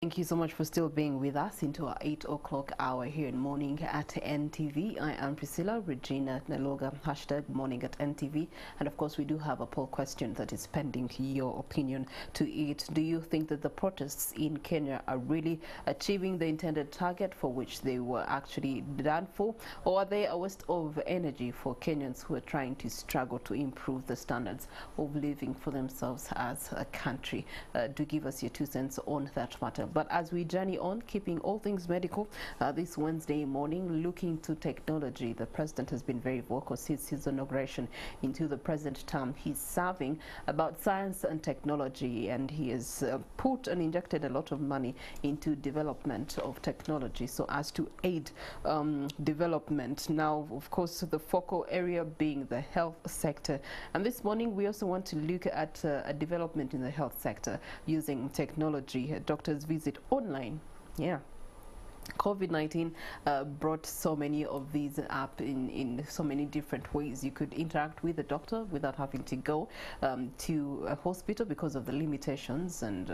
Thank you so much for still being with us into our 8 o'clock hour here in Morning at NTV. I am Priscilla Regina Naloga, hashtag Morning at NTV. And of course, we do have a poll question that is pending your opinion to it. Do you think that the protests in Kenya are really achieving the intended target for which they were actually done for? Or are they a waste of energy for Kenyans who are trying to struggle to improve the standards of living for themselves as a country? Do give us your 2 cents on that matter. But as we journey on, keeping all things medical, this Wednesday morning, looking to technology, the president has been very vocal since his inauguration into the present term. He's serving about science and technology, and he has put and injected a lot of money into development of technology so as to aid development. Now, of course, the focal area being the health sector. And this morning, we also want to look at a development in the health sector using technology. Doctors visit online. Yeah. COVID-19 brought so many of these up in so many different ways. You could interact with a doctor without having to go to a hospital because of the limitations and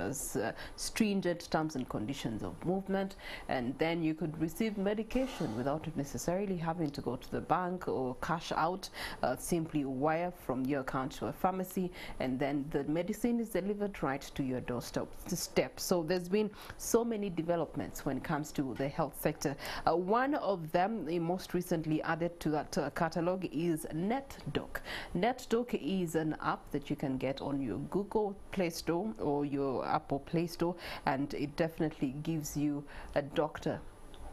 stringent terms and conditions of movement. And then you could receive medication without necessarily having to go to the bank or cash out, simply wire from your account to a pharmacy, and then the medicine is delivered right to your doorstep. So there's been so many developments when it comes to the health sector. One of them, most recently added to that catalog, is NetDoc. NetDoc is an app that you can get on your Google Play Store or your Apple Play Store, and it definitely gives you a doctor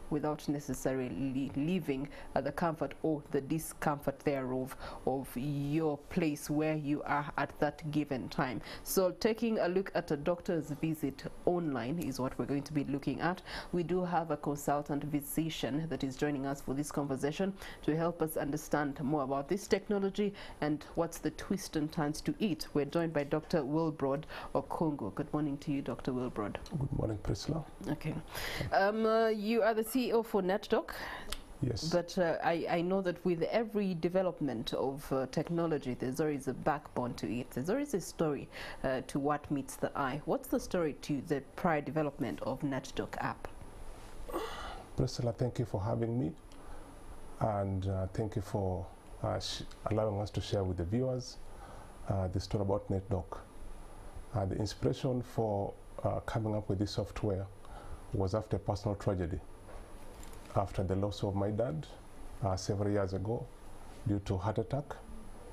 without necessarily leaving the comfort or the discomfort thereof of your place where you are at that given time. So taking a look at a doctor's visit online is what we're going to be looking at. We do have a consultant physician that is joining us for this conversation to help us understand more about this technology and what's the twist and turns to it. We're joined by Dr. Wilbrod Okongo. Good morning to you, Dr. Wilbrod. Good morning, Priscilla. Okay. You are the CEO for NetDoc. Yes. But I know that with every development of technology, there's always a backbone to it. There's always a story to what meets the eye. What's the story to the prior development of NetDoc app? Priscilla, thank you for having me. And thank you for allowing us to share with the viewers the story about NetDoc. The inspiration for coming up with this software was after a personal tragedy. After the loss of my dad several years ago due to heart attack.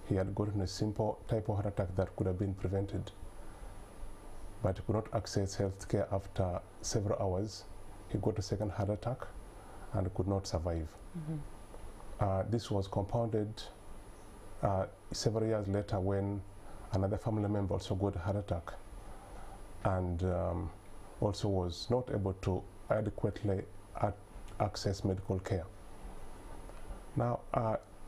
He had gotten a simple type of heart attack that could have been prevented, but he could not access health care. After several hours, he got a second heart attack and could not survive. Mm-hmm. This was compounded several years later when another family member also got a heart attack and also was not able to adequately access medical care. Now,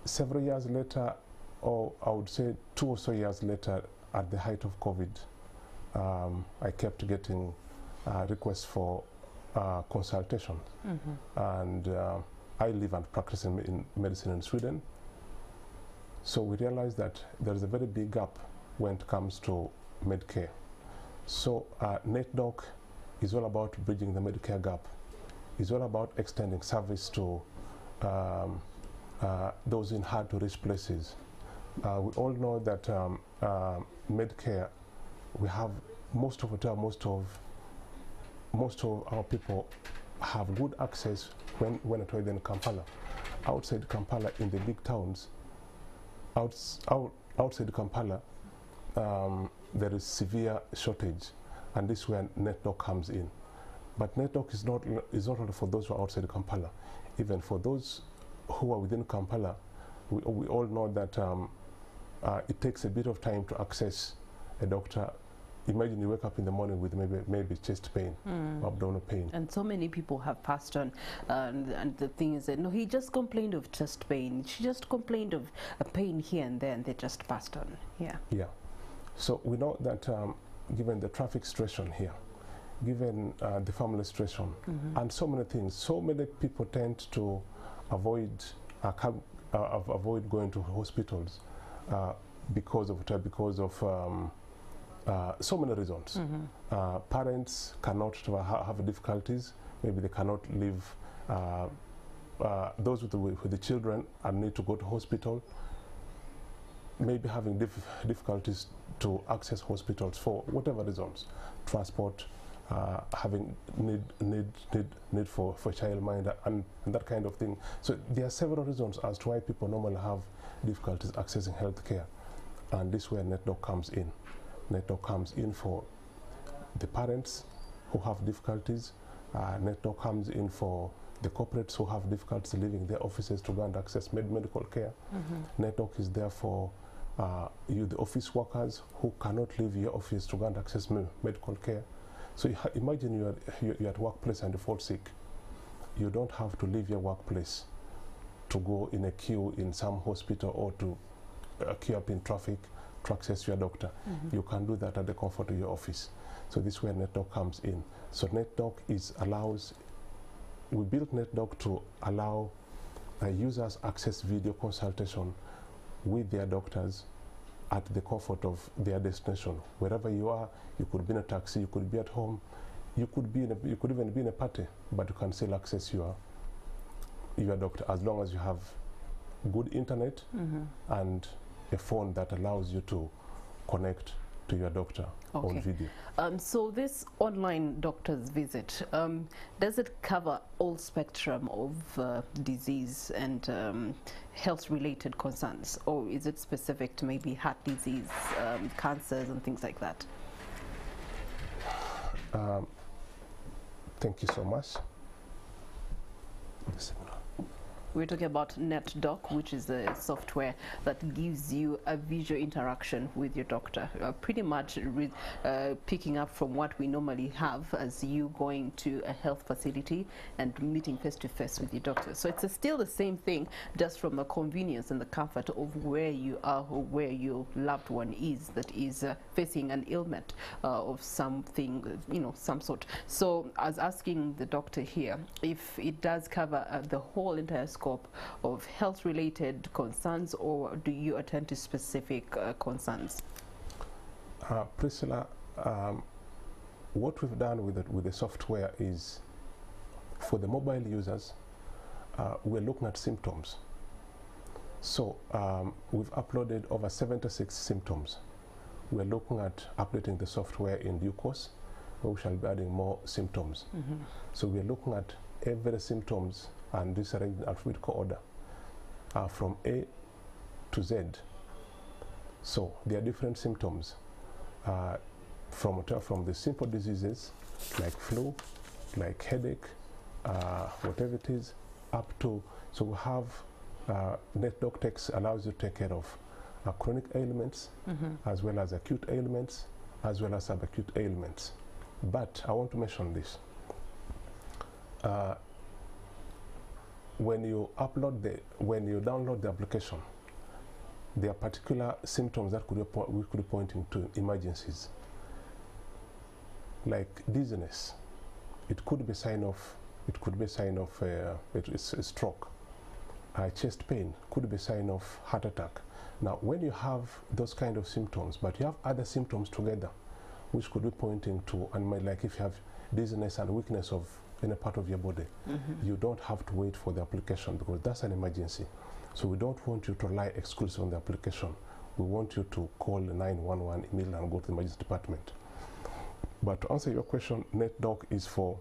several years later, or I would say 2 or so years later, at the height of COVID, I kept getting requests for consultation. Mm-hmm. And I live and practice in medicine in Sweden. So we realized that there is a very big gap when it comes to Medicare. So NetDoc is all about bridging the Medicare gap. It's all about extending service to those in hard to reach places. We all know that Medicare, we have most of our people have good access when at all in Kampala. Outside Kampala, in the big towns, outside Kampala, there is severe shortage, and this is where NetDoc comes in. But NetDoc is not only for those who are outside Kampala. Even for those who are within Kampala, we all know that it takes a bit of time to access a doctor. Imagine you wake up in the morning with maybe chest pain, or abdominal pain. And so many people have passed on. And the thing is that, no, he just complained of chest pain. She just complained of a pain here and there, and they just passed on. Yeah. Yeah. So we know that given the traffic situation here, given the family situation, mm-hmm. and so many things, so many people tend to avoid going to hospitals because of So many reasons. Parents cannot have difficulties. Maybe they cannot live. Those with the children and need to go to hospital. Maybe having difficulties to access hospitals for whatever reasons. Transport, having need for childminder and that kind of thing. So there are several reasons as to why people normally have difficulties accessing healthcare, and this is where NetDoc comes in. NetDoc comes in for the parents who have difficulties. NetDoc comes in for the corporates who have difficulties leaving their offices to go and access medical care. NetDoc is there for you, the office workers who cannot leave your office to go and access medical care. So imagine you're at workplace and you fall sick. You don't have to leave your workplace to go in a queue in some hospital or to queue up in traffic to access your doctor. You can do that at the comfort of your office. So this is where NetDoc comes in. So NetDoc we built NetDoc to allow users access video consultation with their doctors at the comfort of their destination. Wherever you are, you could be in a taxi, you could be at home, you could even be in a party, but you can still access your doctor as long as you have good internet and a phone that allows you to connect to your doctor on video. So this online doctor's visit, does it cover all spectrum of disease and health-related concerns, or is it specific to maybe heart disease, cancers and things like that? Thank you so much. We're talking about NetDoc, which is a software that gives you a visual interaction with your doctor, pretty much picking up from what we normally have as you going to a health facility and meeting face-to-face with your doctor. So it's still the same thing, just from a convenience and the comfort of where you are or where your loved one is that is facing an ailment of something, some sort. So I was asking the doctor here if it does cover the whole entire scope of health-related concerns, or do you attend to specific concerns? Priscilla, what we've done with the software is, for the mobile users, we're looking at symptoms. So we've uploaded over 76 symptoms. We're looking at updating the software in due course, where we shall be adding more symptoms. So we're looking at every symptoms, and this arranged in alphabetical order from A to Z. So there are different symptoms from the simple diseases like flu, like headache, whatever it is, up to, so we have NetDoc allows you to take care of chronic ailments as well as acute ailments as well as subacute ailments. But I want to mention this. When you download the application, there are particular symptoms that we could be pointing to emergencies, like dizziness. It could be a sign of it's a stroke. Chest pain could be a sign of heart attack. Now, when you have those kind of symptoms, but you have other symptoms together, which could be pointing to, and like if you have dizziness and weakness of any part of your body, you don't have to wait for the application, because that's an emergency. So we don't want you to rely exclusively on the application. We want you to call 911 immediately and go to the emergency department. But to answer your question, NetDoc is for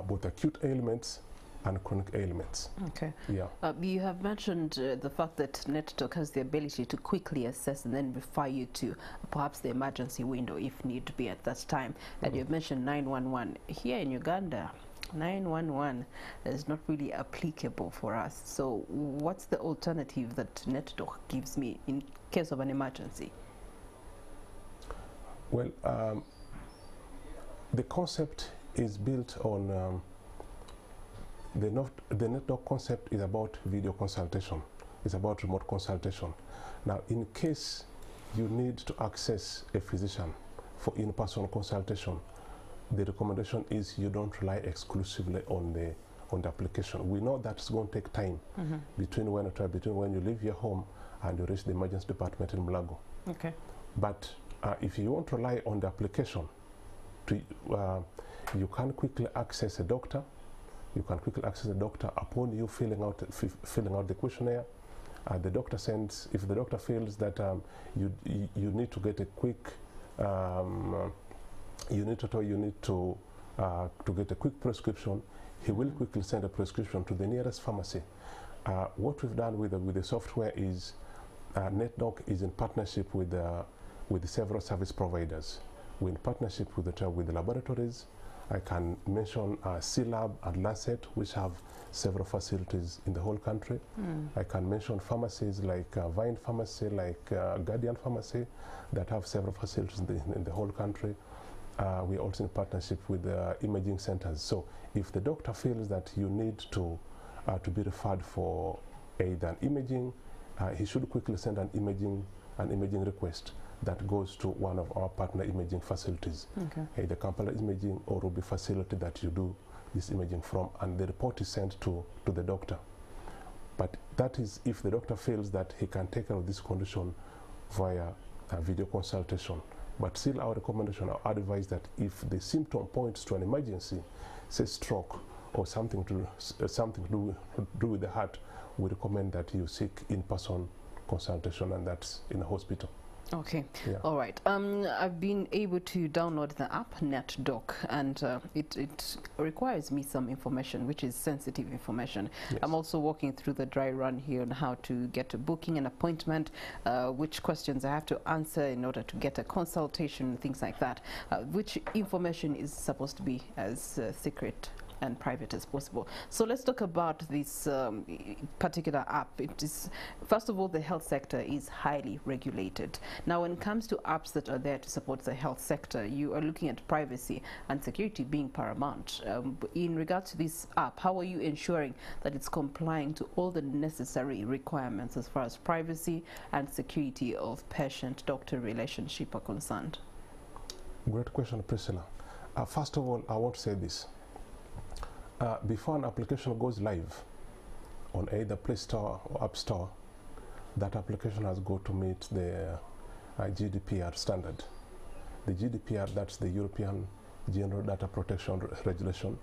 both acute ailments and chronic ailments. Okay. Yeah. You have mentioned the fact that NetDoc has the ability to quickly assess and then refer you to perhaps the emergency window if need be at that time. And you've mentioned 911. Here in Uganda, 911 is not really applicable for us. So what's the alternative that NetDoc gives me in case of an emergency? Well, the concept is built on the NetDoc concept is about video consultation. It's about remote consultation. Now, in case you need to access a physician for in-person consultation, the recommendation is you don't rely exclusively on the application. We know that's going to take time between when you leave your home and you reach the emergency department in Mulago. Okay. But if you want to rely on the application, you can quickly access a doctor. You can quickly access a doctor upon you filling out the questionnaire. The doctor sends, if the doctor feels that you need to get a quick, you need to get a quick prescription, he will quickly send a prescription to the nearest pharmacy. What we've done with the software is NetDoc is in partnership with several service providers. We're in partnership with the laboratories. I can mention C-Lab and Lancet, which have several facilities in the whole country. I can mention pharmacies like Vine Pharmacy, like Guardian Pharmacy, that have several facilities in the whole country. We're also in partnership with imaging centers. So if the doctor feels that you need to be referred for either an imaging, he should quickly send an imaging request that goes to one of our partner imaging facilities, either Kampala Imaging or Ruby facility that you do this imaging from, and the report is sent to the doctor. But that is if the doctor feels that he can take care of this condition via video consultation. But still, our recommendation, our advice that if the symptom points to an emergency, say stroke or something to do with the heart, we recommend that you seek in-person consultation, and that's in a hospital. Okay, yeah. All right. I've been able to download the app NetDoc, and it requires me some information, which is sensitive information. Yes. I'm also walking through the dry run here on how to get a booking, an appointment, which questions I have to answer in order to get a consultation, things like that. Which information is supposed to be as secret and private as possible. So let's talk about this particular app. It is, first of all, the health sector is highly regulated. Now, when it comes to apps that are there to support the health sector, you are looking at privacy and security being paramount. In regards to this app, how are you ensuring that it's complying to all the necessary requirements as far as privacy and security of patient-doctor relationship are concerned? Great question, Priscilla. First of all, I want to say this. Before an application goes live on either Play Store or App Store, that application has got to meet the GDPR standard. The GDPR, that's the European General Data Protection Regulation,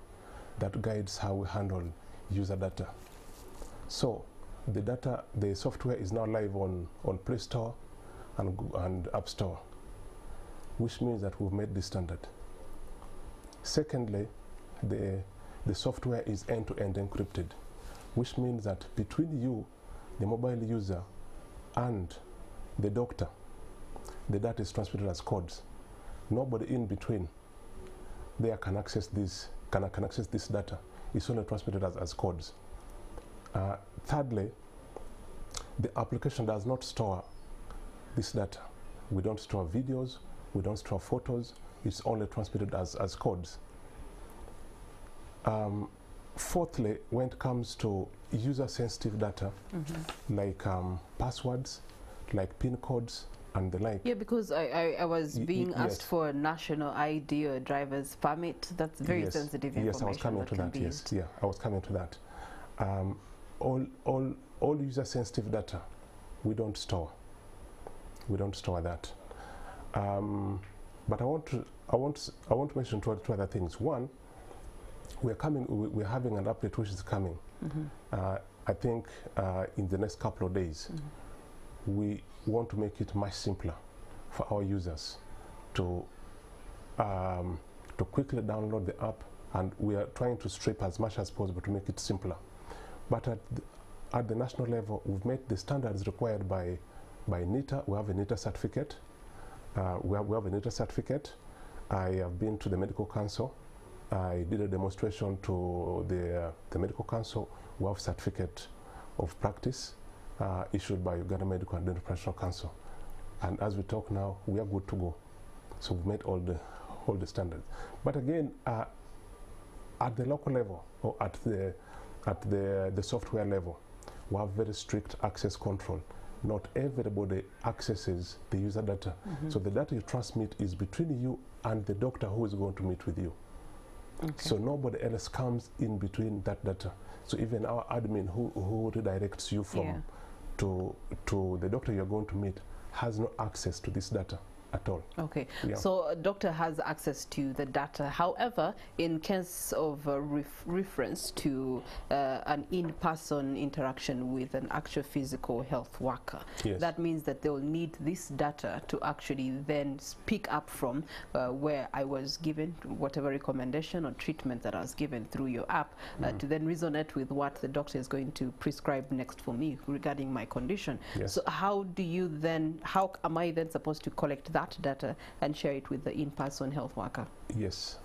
that guides how we handle user data. So the software is now live on Play Store and App Store, which means that we've met the standard. Secondly, the software is end-to-end encrypted, which means that between you, the mobile user, and the doctor, the data is transmitted as codes. Nobody in between there can access this data. It's only transmitted as codes. Thirdly, the application does not store this data. We don't store videos, we don't store photos. It's only transmitted as codes. Fourthly, when it comes to user-sensitive data, like passwords, like PIN codes, and the like. Yeah, because I was being asked for a national ID or a driver's permit. That's very sensitive information. Yes, I was coming to that. Yes, yeah, I was coming to that. All user-sensitive data, we don't store. We don't store that. But I want to mention two other things. One, we're having an update which is coming. I think in the next couple of days. We want to make it much simpler for our users to quickly download the app, and we are trying to strip as much as possible to make it simpler. But at the national level, we've made the standards required by NITA. We have a NITA certificate. We have a NITA certificate. I have been to the Medical Council. I did a demonstration to the Medical Council. We have a certificate of practice issued by Uganda Medical and Dental Professional Council. And as we talk now, we are good to go. So we've met all the standards. But again, at the local level or at the software level, we have very strict access control. Not everybody accesses the user data. So the data you transmit is between you and the doctor who is going to meet with you. So nobody else comes in between that data. So even our admin who redirects you from to the doctor you're going to meet has no access to this data. at all. Okay, Yeah. so a doctor has access to the data. However, in case of reference to an in-person interaction with an actual physical health worker, Yes. that means that they'll need this data to actually then pick up from where I was given whatever recommendation or treatment that I was given through your app, to then resonate with what the doctor is going to prescribe next for me regarding my condition. Yes. So how am I then supposed to collect that data and share it with the in-person health worker? Yes.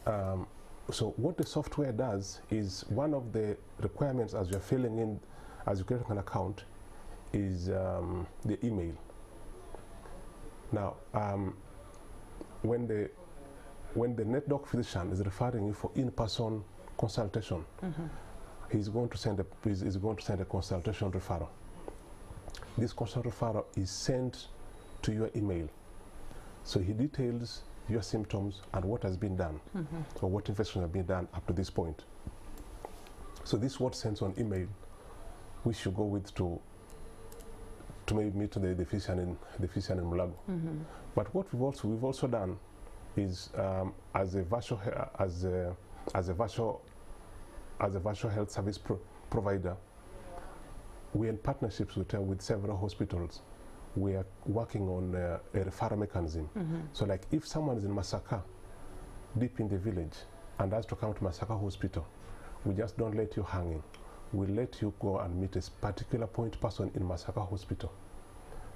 So what the software does is, one of the requirements as you're filling in, as you create an account, is the email. Now, when the NetDoc physician is referring you for in-person consultation, he's going to send a consultation referral. This consultation referral is sent to your email. So he details your symptoms and what has been done, or what investigations have been done up to this point. So this word sent on email, we should go with to maybe meet the physician in Mulago. But what we've also done is, as a virtual health service provider, we're in partnerships with several hospitals. We are working on a referral mechanism. So like if someone is in Masaka, deep in the village, and has to come to Masaka Hospital, we just don't let you hanging. We let you go and meet a particular point person in Masaka Hospital.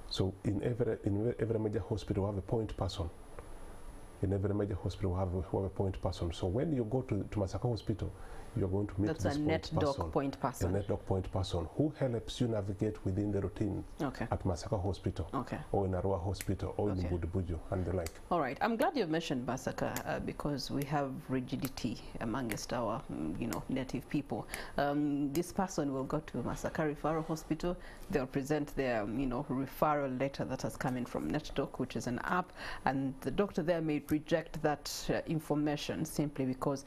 So in every major hospital we have a point person. In every major hospital we have a point person. So when you go to Masaka Hospital, you're going to meet this point person. A NetDoc point person who helps you navigate within the routine at Masaka Hospital, or in Arua Hospital, or in Budubuju and the like. All right. I'm glad you mentioned Masaka because we have rigidity amongst our, native people. This person will go to Masaka Referral Hospital. They'll present their, referral letter that has come in from NetDoc, which is an app, and the doctor there may reject that information simply because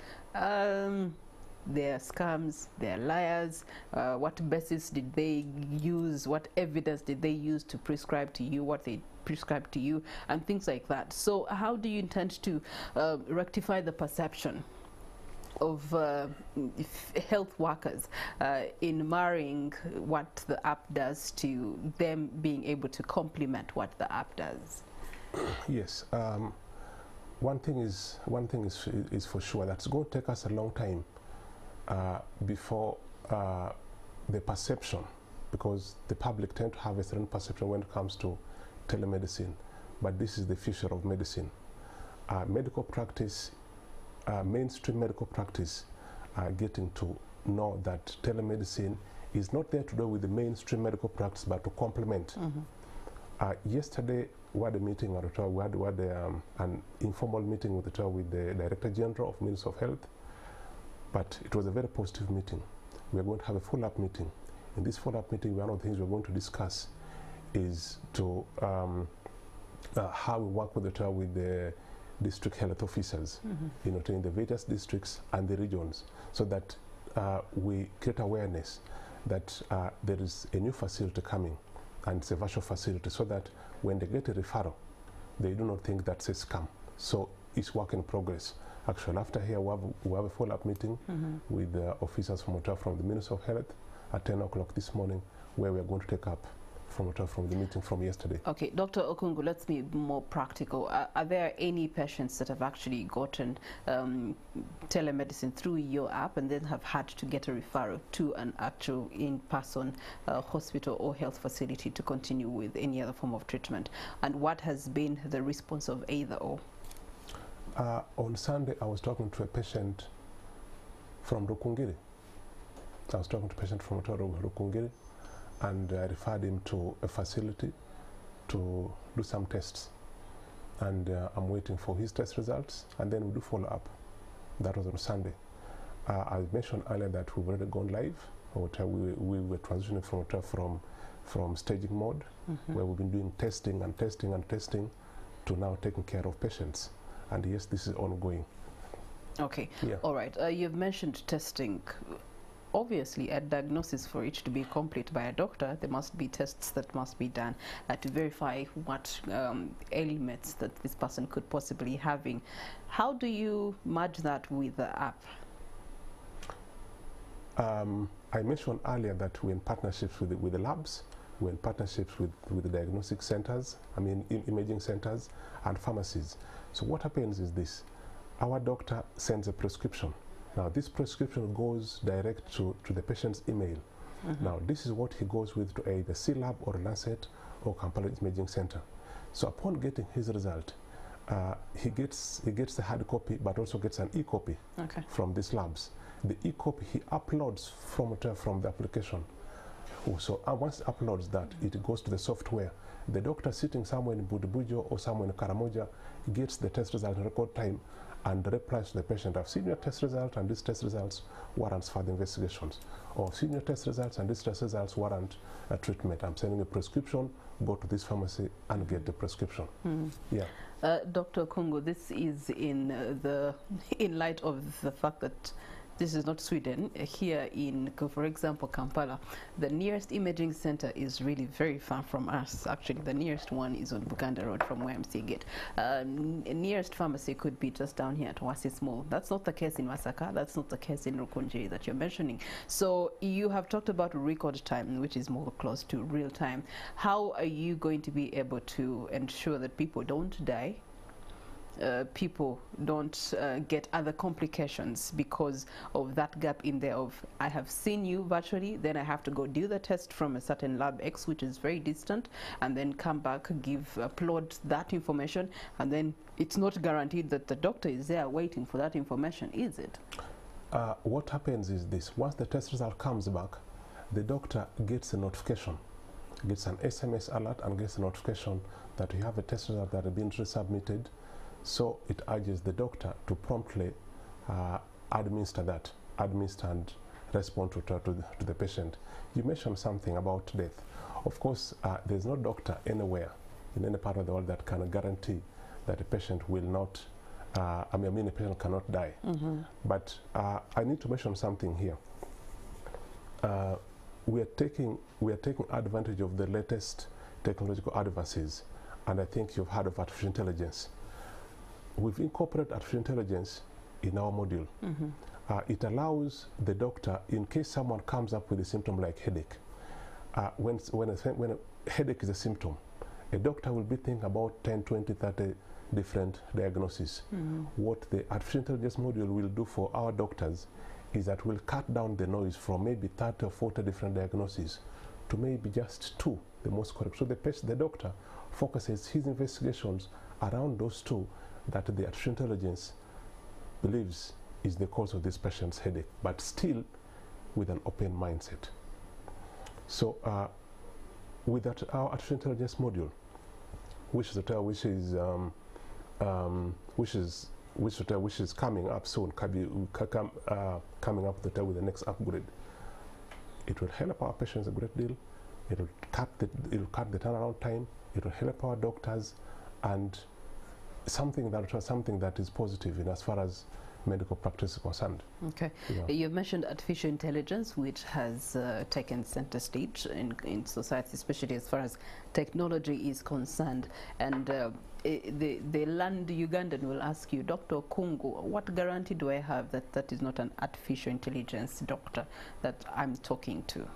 they're scams, they're liars. What basis did they use? What evidence did they use to prescribe to you what they prescribed to you, and things like that? So how do you intend to rectify the perception of health workers in marrying what the app does to them being able to complement what the app does? Yes. One thing is for sure, that's going to take us a long time before the perception, because the public tend to have a certain perception when it comes to telemedicine, but this is the future of medicine. Medical practice, mainstream medical practice, are getting to know that telemedicine is not there to do with the mainstream medical practice, but to complement. Yesterday, we had a meeting, we had an informal meeting with the Director General of Ministry of Health, but it was a very positive meeting. We are going to have a follow-up meeting. In this follow-up meeting, one of the things we're going to discuss is to how we work with the district health officers, in the various districts and the regions, so that we create awareness that there is a new facility coming, and it's a virtual facility, so that when they get a referral, they do not think that's a scam. So it's work in progress. Actually, after here, we have a follow-up meeting with officers from the Ministry of Health at 10 o'clock this morning, where we are going to take up from the meeting from yesterday. Okay, Dr. Okungu, let's be more practical. Are there any patients that have actually gotten telemedicine through your app and then have had to get a referral to an actual in-person hospital or health facility to continue with any other form of treatment? And what has been the response of either or? On Sunday, I was talking to a patient from Rukungiri. And I referred him to a facility to do some tests. And I'm waiting for his test results, and then we'll do follow-up. That was on Sunday. I mentioned earlier that we've already gone live. We were transitioning from staging mode, where we've been doing testing to now taking care of patients. And yes, this is ongoing. Okay. Yeah. All right. You've mentioned testing. obviously a diagnosis, for it to be complete by a doctor, there must be tests that must be done to verify what ailments that this person could possibly having. How do you merge that with the app? I mentioned earlier that we're in partnerships with the labs, we're in partnerships with the diagnostic centers, imaging centers and pharmacies. So what happens is this: our doctor sends a prescription. Now this prescription goes direct to the patient's email. Now this is what he goes with to either C-Lab or Lancet or Kampala Imaging Center. So upon getting his result, he gets the hard copy, but also gets an e-copy from these labs. The e-copy he uploads from the application. So once he uploads that, it goes to the software. The doctor sitting somewhere in Budubujo or somewhere in Karamoja gets the test result in record time and replies to the patient, "I've seen your test result and these test results warrants further investigations." Or, "I've seen your test results and these test results warrant a treatment. I'm sending a prescription, go to this pharmacy and get the prescription." Yeah. Dr. Kongo, this is in light of the fact that this is not Sweden. Here in, for example, Kampala, the nearest imaging center is really very far from us. Actually, the nearest one is on Buganda Road from where I'm seeing it. Nearest pharmacy could be just down here at Oasis Mall. That's not the case in Masaka. That's not the case in Rukunji that you're mentioning. So you have talked about record time, which is more close to real time. How are you going to be able to ensure that people don't die? People don't get other complications because of that gap in there of, I have seen you virtually, then I have to go do the test from a certain lab X, which is very distant, and then come back, upload that information, and then it's not guaranteed that the doctor is there waiting for that information, is it? What happens is this: once the test result comes back, the doctor gets a notification, gets an SMS alert and gets a notification that you have a test result that has been resubmitted. So it urges the doctor to promptly administer and respond to the patient. You mentioned something about death. Of course, there's no doctor anywhere in any part of the world that can guarantee that a patient will not, a patient cannot die. But I need to mention something here. We are taking advantage of the latest technological advances, and I think you've heard of artificial intelligence. We've incorporated artificial intelligence in our module. It allows the doctor, in case someone comes up with a symptom like headache, when a headache is a symptom, a doctor will be thinking about 10, 20, 30 different diagnoses. What the artificial intelligence module will do for our doctors is that we'll cut down the noise from maybe 30 or 40 different diagnoses to maybe just 2, the most correct. So the doctor focuses his investigations around those 2 that the artificial intelligence believes is the cause of this patient's headache, but still with an open mindset. So with that, our artificial intelligence module, which is coming up soon, coming up with the next upgrade, it will help our patients a great deal. It will cut the turnaround time. It will help our doctors, and something that is positive in as far as medical practice is concerned. Okay. Yeah. You mentioned artificial intelligence, which has taken center stage in society, especially as far as technology is concerned. And the land Ugandan will ask you, Dr. Kungu, what guarantee do I have that that is not an artificial intelligence doctor that I'm talking to?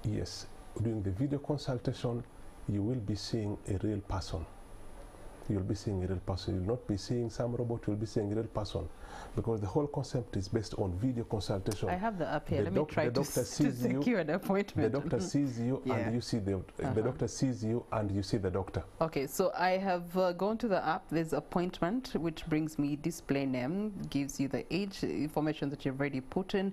Yes. During the video consultation, you will be seeing a real person. You'll be seeing a real person. You'll not be seeing some robot, you'll be seeing a real person. Because the whole concept is based on video consultation. I have the app here. Let me try to secure an appointment. The doctor sees you and you see the doctor sees you and you see the doctor. Okay, so I have gone to the app. There's appointment, which brings me display name, gives you the age, information that you've already put in,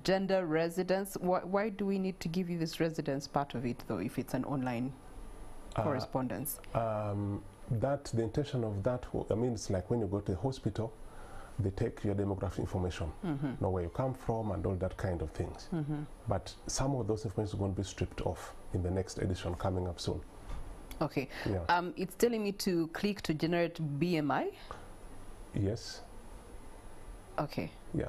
gender, residence. Why do we need to give you this residence part of it, though, if it's an online correspondence? The intention of that, it's like when you go to the hospital, they take your demographic information, know where you come from and all that kind of things. But some of those information is going to be stripped off in the next edition coming up soon. Okay. Yeah. It's telling me to click to generate BMI? Yes. Okay. Yeah.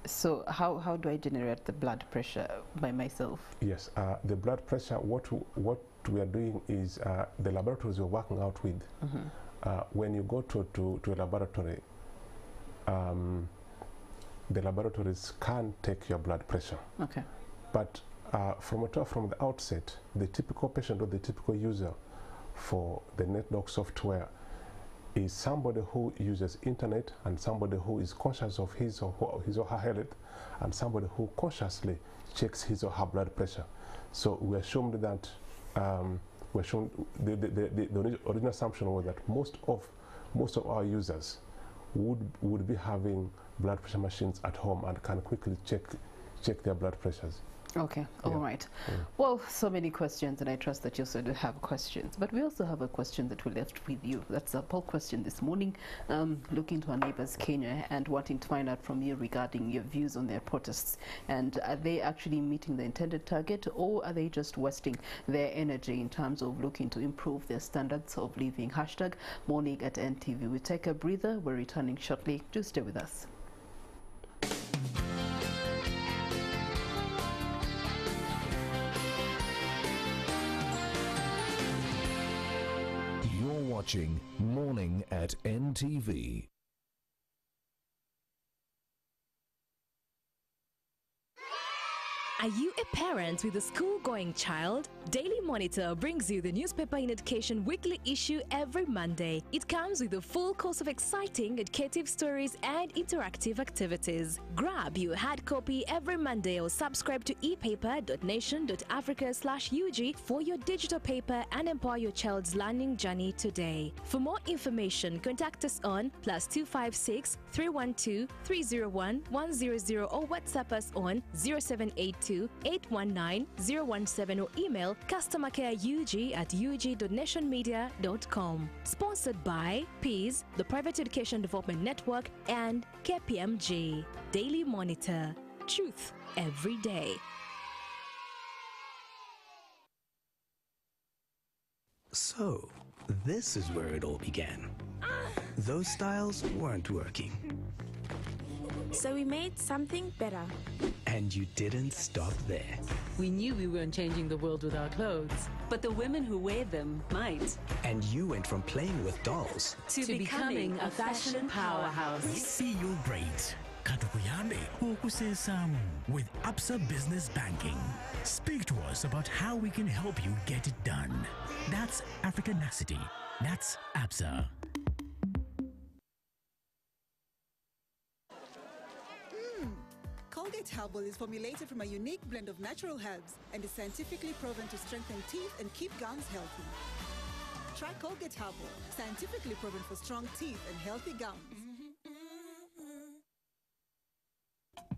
So how do I generate the blood pressure by myself? Yes, the blood pressure, what we are doing is the laboratories we're working out with. When you go to a laboratory, the laboratories can take your blood pressure. Okay. But from the outset, the typical patient or the typical user for the NetDoc software is somebody who uses internet and somebody who is conscious of his or her health, and somebody who consciously checks his or her blood pressure. So we assumed that the original assumption was that most of our users would be having blood pressure machines at home and can quickly check their blood pressures. Okay, all right. Well, so many questions, and I trust that you also do have questions. But we also have a question that we left with you. That's a poll question this morning, looking to our neighbors, Kenya, and wanting to find out from you regarding your views on their protests. And are they actually meeting the intended target, or are they just wasting their energy in terms of looking to improve their standards of living? Hashtag Morning at NTV. We take a breather. We're returning shortly. Do stay with us. Watching Morning at NTV. Are you a parent with a school-going child? Daily Monitor brings you the newspaper in education weekly issue every Monday. It comes with a full course of exciting, educative stories and interactive activities. Grab your hard copy every Monday or subscribe to epaper.nation.africa/UG for your digital paper and empower your child's learning journey today. For more information, contact us on +256 312 301 100 or WhatsApp us on 0782 819 017 or email customercareug@ug.nationmedia.com. Sponsored by PEAS, the Private Education Development Network, and KPMG. Daily Monitor. Truth every day. So, this is where it all began. Those styles weren't working. So we made something better. And you didn't stop there. We knew we weren't changing the world with our clothes, but the women who wear them might. And you went from playing with dolls To becoming a fashion powerhouse. We see you're great. Katukuyambe ukusesamu with Absa Business Banking. Speak to us about how we can help you get it done. That's Africanacity. That's Absa. Colgate Herbal is formulated from a unique blend of natural herbs and is scientifically proven to strengthen teeth and keep gums healthy. Try Colgate Herbal, scientifically proven for strong teeth and healthy gums.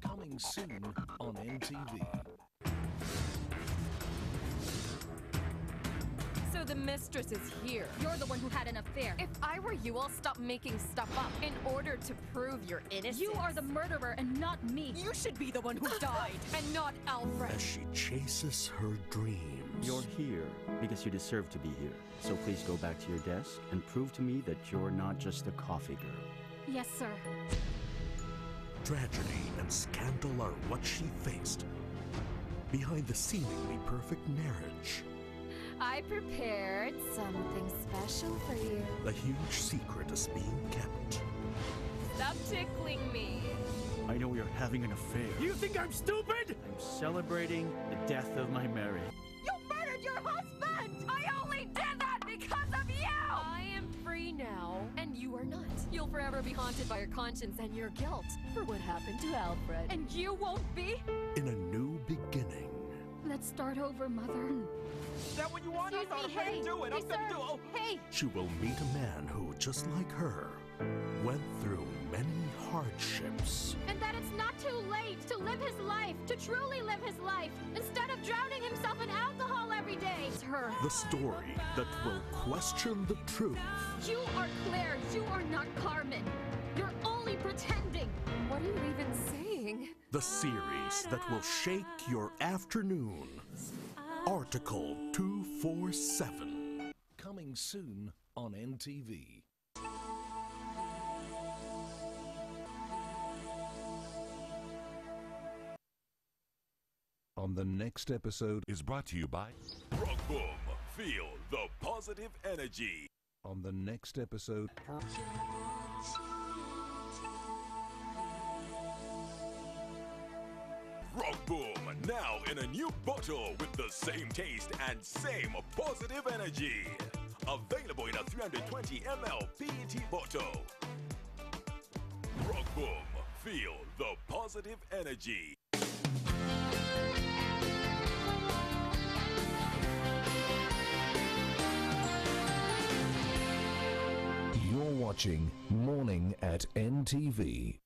Coming soon on NTV. So the mistress is here. You're the one who had an affair. If I were you, I'll stop making stuff up in order to prove your innocence. You are the murderer and not me. You should be the one who died and not Alfred. As she chases her dreams. You're here because you deserve to be here. So please go back to your desk and prove to me that you're not just a coffee girl. Yes, sir. Tragedy and scandal are what she faced. Behind the seemingly perfect marriage, I prepared something special for you. a huge secret is being kept. Stop tickling me. I know you're having an affair. You think I'm stupid? I'm celebrating the death of my Mary. You murdered your husband! I only did that because of you! I am free now, and you are not. You'll forever be haunted by your conscience and your guilt for what happened to Alfred. And you won't be? In a new beginning. Let's start over, Mother. Is that what you want? Excuse I'm me, not hey, afraid to do it. hey, I'm gonna sir. do it. Oh. Hey! She will meet a man who, just like her, went through many hardships. And that it's not too late to live his life, to truly live his life, instead of drowning himself in alcohol every day. It's her. The story that will question the truth. You are Claire. You are not Carmen. You're only pretending. What are you even saying? The series that will shake your afternoon. Article 247. Coming soon on NTV. On the next episode is brought to you by Rock Boom. Feel the positive energy. On the next episode. Rock Boom, now in a new bottle with the same taste and same positive energy. Available in a 320 ml PET bottle. Rock Boom, feel the positive energy. You're watching Morning at NTV.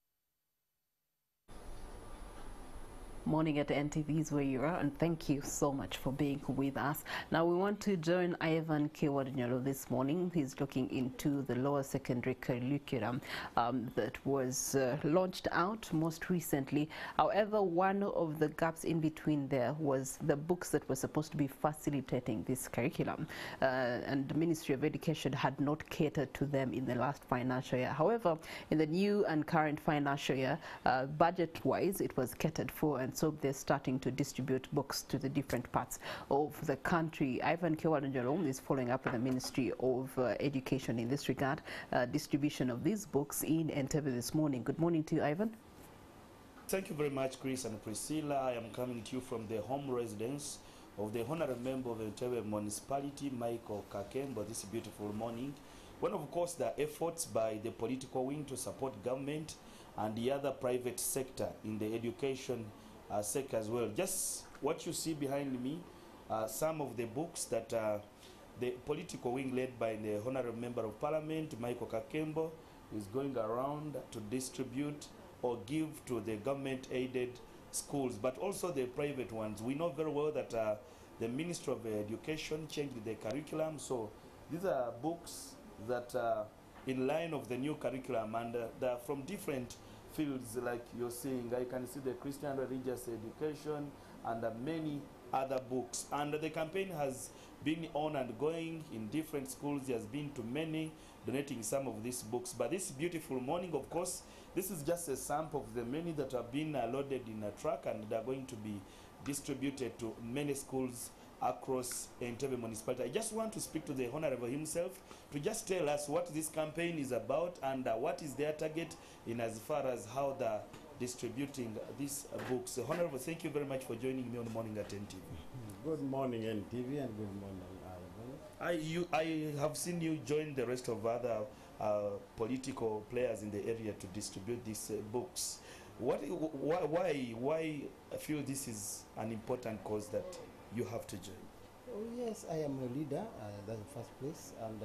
Morning at NTV is where you are, and thank you so much for being with us. Now we want to join Ivan Kiwadnyolo this morning. He's looking into the lower secondary curriculum that was launched out most recently. However, one of the gaps in between there was the books that were supposed to be facilitating this curriculum, and the Ministry of Education had not catered to them in the last financial year. However, in the new and current financial year, budget-wise, it was catered for, and so they're starting to distribute books to the different parts of the country. Ivan Kiwadnyolo is following up with the Ministry of Education in this regard, distribution of these books in Entebbe this morning. Good morning to you, Ivan. Thank you very much, Chris and Priscilla. I am coming to you from the home residence of the Honorable Member of Entebbe Municipality, Michael Kakembo, this beautiful morning. One, of course, the efforts by the political wing to support government and the other private sector in the education sector as well. Just what you see behind me, some of the books that the political wing led by the Honorable Member of Parliament, Michael Kakembo, is going around to distribute or give to the government-aided schools, but also the private ones. We know very well that the Ministry of Education changed the curriculum, so these are books that are in line of the new curriculum, and they're from different fields, like you're seeing. I can see the Christian religious education and many other books. And the campaign has been on and going in different schools. He has been to many, donating some of these books. But this beautiful morning, of course, this is just a sample of the many that have been loaded in a truck, and they're going to be distributed to many schools across Entebbe municipality. I just want to speak to the Honorable himself to just tell us what this campaign is about and what is their target in as far as how they're distributing these books. Honorable, thank you very much for joining me on the Morning at NTV. Good morning, NTV, and good morning, Ivan. I have seen you join the rest of other political players in the area to distribute these books. Why I feel this is an important cause that you have to join? Oh, yes, I am a leader, that's the first place, and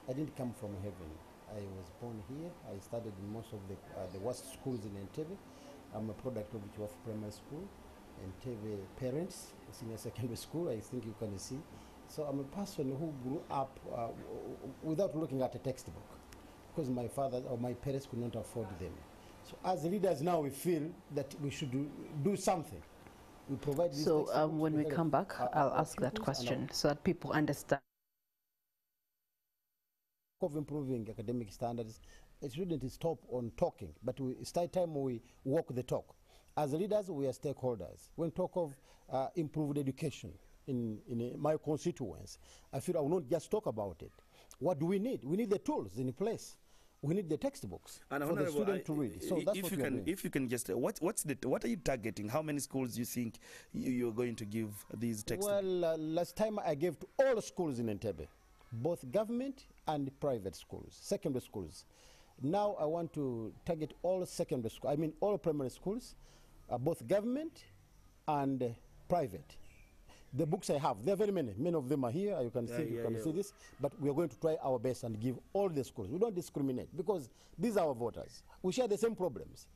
I didn't come from heaven. I was born here. I studied in most of the worst schools in Entebbe. I'm a product of Chief Primary School, Entebbe parents, senior secondary school, I think you can see. So I'm a person who grew up without looking at a textbook, because my father or my parents could not afford them. So as leaders now, we feel that we should do something. We provide these when we come back, I'll ask that question so that people understand. Of improving academic standards, it shouldn't stop on talking, but it's time we walk the talk. As leaders, we are stakeholders. When talk of improved education in my constituents, I feel I will not just talk about it. What do we need? We need the tools in place. We need the textbooks and for the student to read. So that's what we are doing. If you can just, what are you targeting? How many schools do you think you're going to give these textbooks? Well, last time I gave to all schools in Entebbe, both government and private schools, secondary schools. Now I want to target all secondary schools, I mean all primary schools, both government and private. The books I have, there are very many. Many of them are here. You can see this. But we are going to try our best and give all the schools. We don't discriminate because these are our voters. We share the same problems.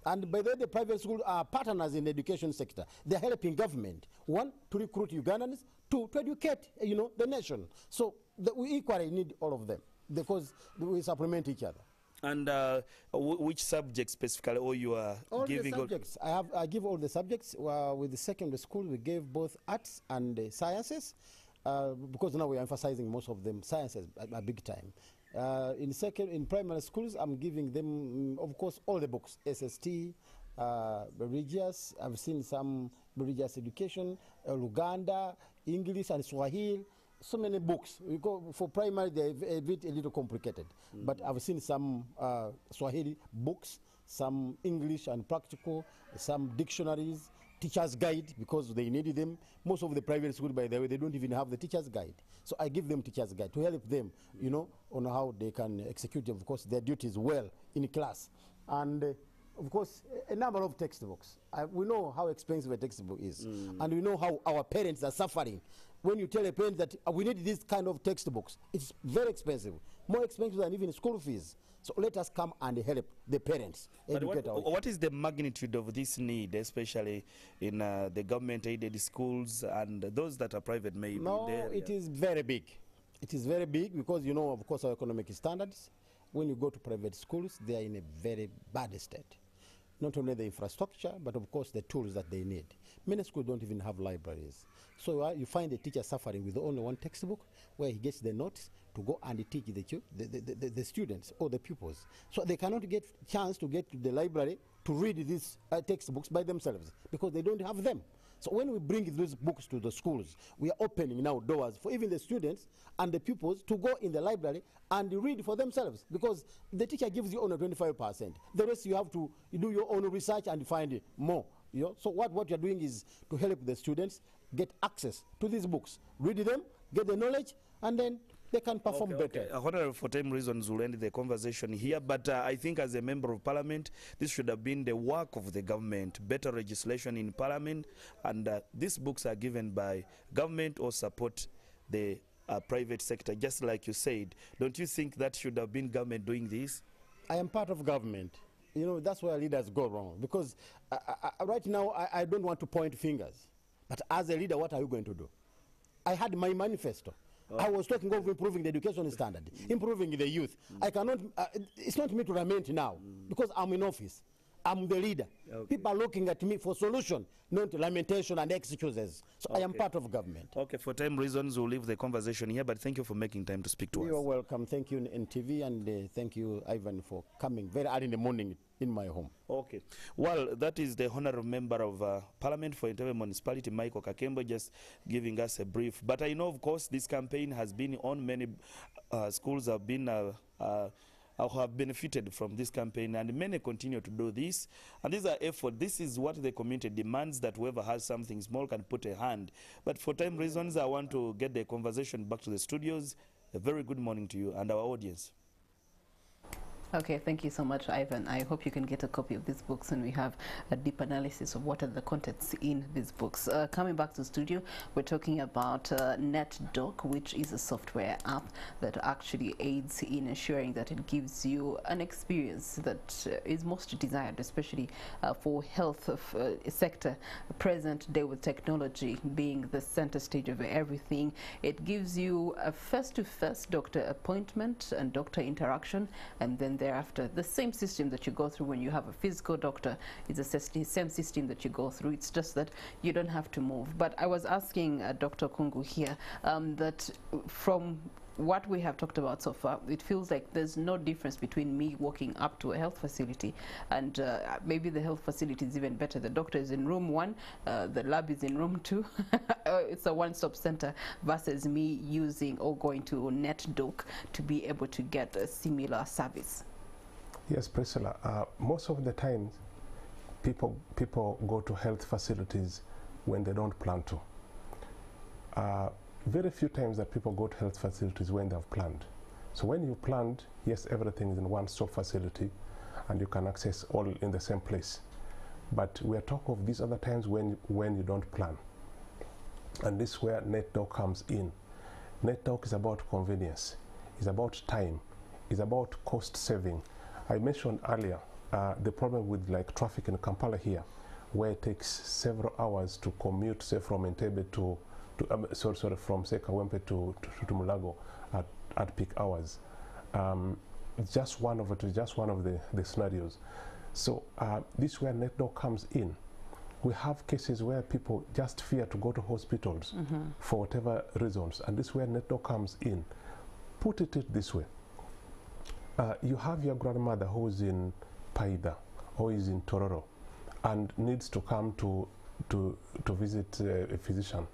And by the way, the private schools are partners in the education sector. They're helping government. One, to recruit Ugandans. Two, to educate, the nation. So we equally need all of them because we supplement each other. And which subjects specifically, or you are giving? All the subjects. I give all the subjects. With the secondary school, we gave both arts and sciences, because now we are emphasizing most of them sciences a big time. In primary schools, I'm giving them, of course, all the books: SST, religious. I've seen some religious education, Luganda, English, and Swahili. So many books. We go for primary, they're a little complicated. But I've seen some Swahili books, some English and practical, some dictionaries, teacher's guide, because they needed them. Most of the private schools, by the way, they don't even have the teacher's guide. So I give them teacher's guide to help them, you know, on how they can execute, of course, their duties well in class. And of course, a number of textbooks. We know how expensive a textbook is. And we know how our parents are suffering. When you tell a parent that we need this kind of textbooks, it's very expensive, more expensive than even school fees. So let us come and help the parents. But what is the magnitude of this need, especially in the government-aided schools and those that are private, maybe? No, it is very big. It is very big because, you know, of course, our economic standards. When you go to private schools, they are in a very bad state. Not only the infrastructure, but of course the tools that they need. Many schools don't even have libraries. So you find the teacher suffering with only one textbook where he gets the notes to go and teach the students or the pupils. So they cannot get chance to get to the library to read these textbooks by themselves because they don't have them. So when we bring these books to the schools, we are opening now doors for even the students and the pupils to go in the library and read for themselves, because the teacher gives you only 25%. The rest you have to do your own research and find more. You know? So what you're doing is to help the students get access to these books, read them, get the knowledge, and then they can perform better. Honorable, for time reasons, we'll end the conversation here, but I think as a member of parliament, this should have been the work of the government, better legislation in parliament, and these books are given by government or support the private sector, just like you said. Don't you think that should have been government doing this? I am part of government. You know, that's where leaders go wrong, because right now I don't want to point fingers, but as a leader, what are you going to do? I had my manifesto. I was talking of improving the education standard, improving the youth. I cannot, it's not me to lament now, because I'm in office. I'm the leader. People are looking at me for solution, not lamentation and excuses. So I am part of government. Okay, for time reasons, we'll leave the conversation here, but thank you for making time to speak to us. You're welcome. Thank you, NTV, and thank you, Ivan, for coming very early in the morning in my home. Okay. Well, that is the honorable member of Parliament for Entebbe Municipality, Michael Kakembo, just giving us a brief. But I know, of course, this campaign has been on. Many schools have been have benefited from this campaign, and many continue to do this. And these are efforts. This is what the community demands, that whoever has something small can put a hand. But for time reasons, I want to get the conversation back to the studios. A very good morning to you and our audience. Okay, thank you so much, Ivan. I hope you can get a copy of these books, and we have a deep analysis of what are the contents in these books. Coming back to the studio, we're talking about NetDoc, which is a software app that actually aids in ensuring that it gives you an experience that is most desired, especially for health sector. Present day with technology being the center stage of everything, it gives you a face-to-face doctor appointment and doctor interaction, and then thereafter the same system that you go through when you have a physical doctor is the same system that you go through. It's just that you don't have to move. But I was asking Dr. Kungu here that from what we have talked about so far, it feels like there's no difference between me walking up to a health facility and maybe the health facility is even better. The doctor is in room 1, the lab is in room 2. It's a one-stop center versus me using or going to NetDoc to be able to get a similar service. Yes, Priscilla. Most of the times, people go to health facilities when they don't plan to. Very few times that people go to health facilities when they've planned. So when you planned, yes, everything is in one stop facility and you can access all in the same place. But we are talking of these other times when you don't plan. And this is where NetDoc comes in. NetDoc is about convenience, it's about time, it's about cost saving. I mentioned earlier the problem with like traffic in Kampala here, where it takes several hours to commute, say from Entebbe from say Kawempe to Mulago at peak hours. Just one of the scenarios. So this is where NetDoc comes in. We have cases where people just fear to go to hospitals for whatever reasons, and this is where NetDoc comes in. Put it this way. You have your grandmother who is in Paida or is in Tororo, and needs to come to visit a physician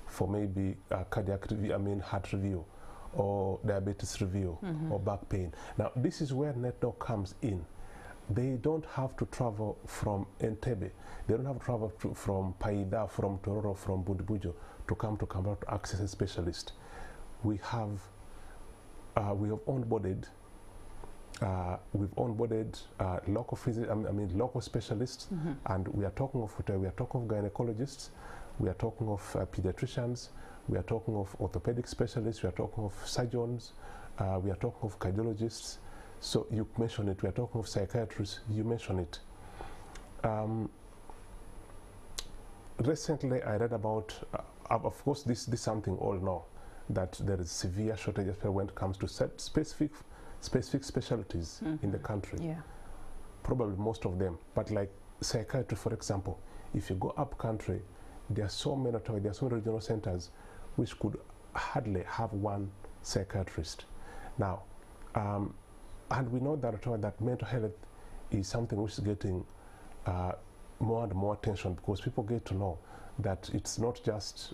for maybe cardiac review, heart review, or diabetes review, or back pain. Now, this is where NetDoc comes in. They don't have to travel from Entebbe. They don't have to travel from Paida, from Tororo, from Bundibujo to come to Kampala to access a specialist. We have onboarded. We've onboarded local specialists, and we are talking of gynecologists, we are talking of pediatricians, we are talking of orthopedic specialists, we are talking of surgeons, we are talking of cardiologists. So you mentioned it. We are talking of psychiatrists. You mentioned it. Recently, I read about. Of course, this is something all know, that there is severe shortage when it comes to specific specialties in the country. Yeah. Probably most of them. But like psychiatry, for example, if you go up country, there are so many regional centers which could hardly have one psychiatrist. Now, and we know that mental health is something which is getting more and more attention, because people get to know that it's not just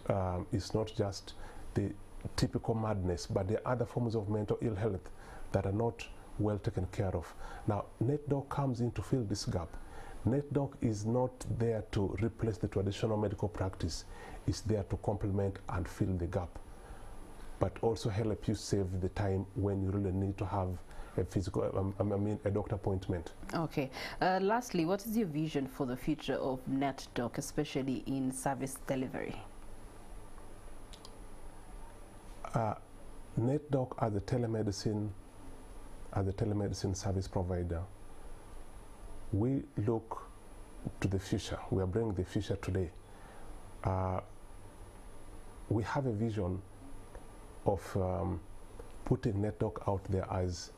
the typical madness, but there are other forms of mental ill health that are not well taken care of. Now, NetDoc comes in to fill this gap. NetDoc is not there to replace the traditional medical practice. It's there to complement and fill the gap, but also help you save the time when you really need to have a a doctor appointment. Okay. Lastly, what is your vision for the future of NetDoc, especially in service delivery? NetDoc as a telemedicine service provider, we look to the future. We are bringing the future today. We have a vision of putting NetDoc out there as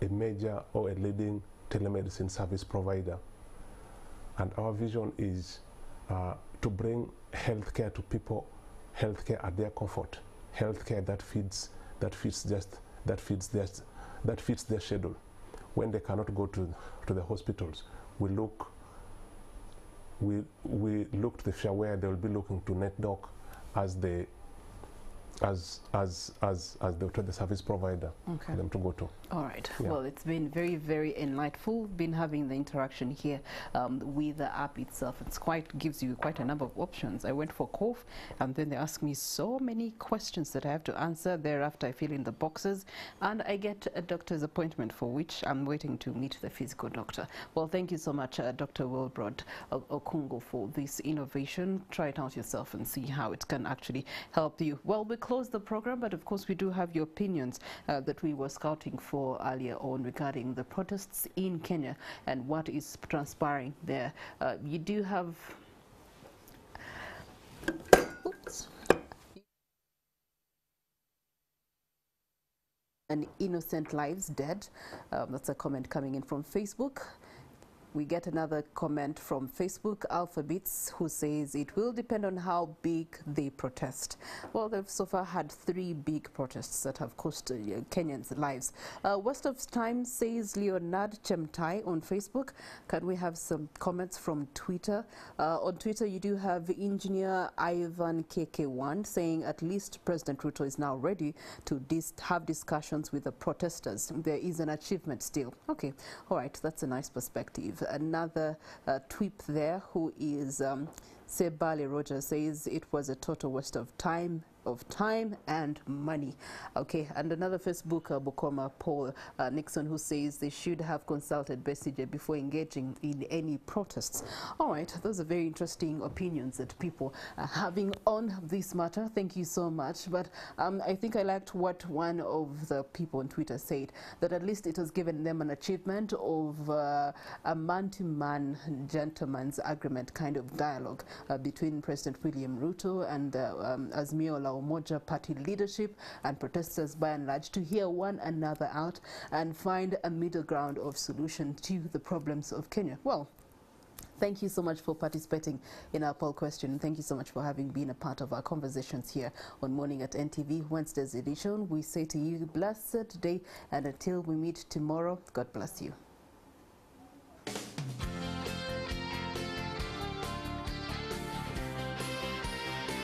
a major or a leading telemedicine service provider. And our vision is to bring healthcare to people, healthcare at their comfort, healthcare that fits their schedule. When they cannot go to the hospitals, we look to the future where they will be looking to NetDoc as the service provider for them to go to. All right. Yeah. Well, it's been very, very enlightful. Been having the interaction here with the app itself. It's gives you quite a number of options. I went for cough, and then they ask me so many questions that I have to answer. Thereafter, I fill in the boxes, and I get a doctor's appointment for which I'm waiting to meet the physical doctor. Well, thank you so much, Dr. Wilbrod Okungo, for this innovation. Try it out yourself and see how it can actually help you. Well, we close the program, but of course we do have your opinions that we were scouting for earlier on regarding the protests in Kenya and what is transpiring there. You do have an innocent lives dead. That's a comment coming in from Facebook. We get another comment from Facebook, Alphabets, who says it will depend on how big they protest. Well, they've so far had 3 big protests that have cost Kenyans' lives. Waste of time, says Leonard Chemtai on Facebook. Can we have some comments from Twitter? On Twitter, you do have Engineer Ivan KK1 saying at least President Ruto is now ready to have discussions with the protesters. There is an achievement still. Okay, all right, that's a nice perspective. Another tweet there, who is Sebali Roger, says it was a total waste of time and money. Okay, and another Facebook, Bukoma Paul Nixon, who says they should have consulted Besigye before engaging in any protests. All right, those are very interesting opinions that people are having on this matter. Thank you so much. But I think I liked what one of the people on Twitter said, that at least it has given them an achievement of a man-to-man gentleman's agreement kind of dialogue between President William Ruto and Azimio La Umoja party leadership and protesters by and large, to hear one another out and find a middle ground of solution to the problems of Kenya. Well, thank you so much for participating in our poll question. Thank you so much for having been a part of our conversations here on Morning at NTV, Wednesday's edition. We say to you, blessed day, and until we meet tomorrow, God bless you.